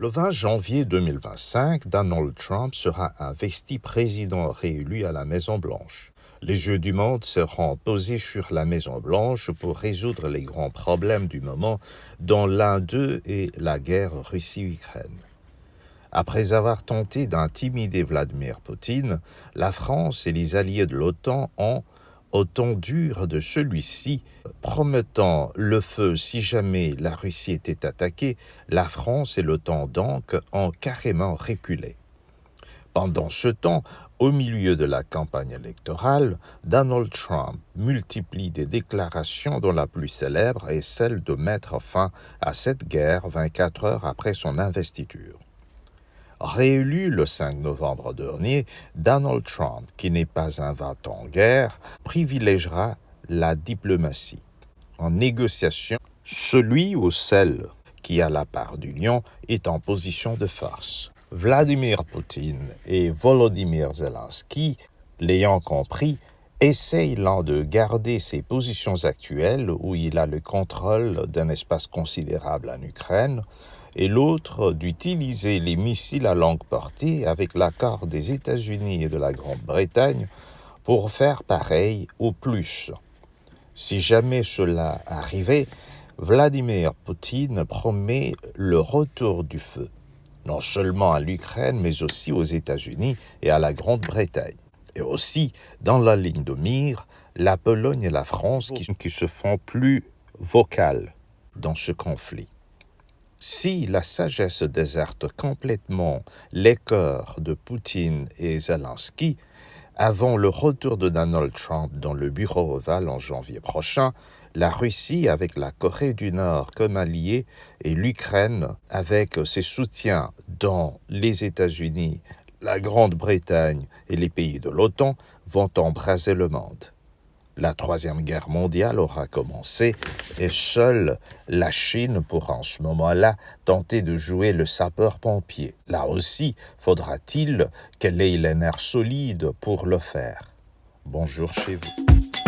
Le 20 janvier 2025, Donald Trump sera investi président réélu à la Maison-Blanche. Les yeux du monde seront posés sur la Maison-Blanche pour résoudre les grands problèmes du moment, dont l'un d'eux est la guerre Russie-Ukraine. Après avoir tenté d'intimider Vladimir Poutine, la France et les alliés de l'OTAN ont, au ton dur de celui-ci, promettant le feu si jamais la Russie était attaquée, la France et l'OTAN donc ont carrément reculé. Pendant ce temps, au milieu de la campagne électorale, Donald Trump multiplie des déclarations dont la plus célèbre est celle de mettre fin à cette guerre 24 heures après son investiture. Réélu le 5 novembre dernier, Donald Trump, qui n'est pas un va en guerre, privilégiera la diplomatie. En négociation, celui ou celle qui a la part du lion est en position de force. Vladimir Poutine et Volodymyr Zelensky, l'ayant compris, essayent l'un de garder ses positions actuelles où il a le contrôle d'un espace considérable en Ukraine, et l'autre d'utiliser les missiles à longue portée avec l'accord des États-Unis et de la Grande-Bretagne pour faire pareil au plus. Si jamais cela arrivait, Vladimir Poutine promet le retour du feu, non seulement à l'Ukraine, mais aussi aux États-Unis et à la Grande-Bretagne. Et aussi, dans la ligne de mire, la Pologne et la France qui se font plus vocales dans ce conflit. Si la sagesse déserte complètement les cœurs de Poutine et Zelensky, avant le retour de Donald Trump dans le bureau ovale en janvier prochain, la Russie avec la Corée du Nord comme alliée et l'Ukraine avec ses soutiens dans les États-Unis, la Grande-Bretagne et les pays de l'OTAN vont embraser le monde. La Troisième Guerre mondiale aura commencé et seule la Chine pourra en ce moment-là tenter de jouer le sapeur-pompier. Là aussi, faudra-t-il qu'elle ait les nerfs solides pour le faire. Bonjour chez vous.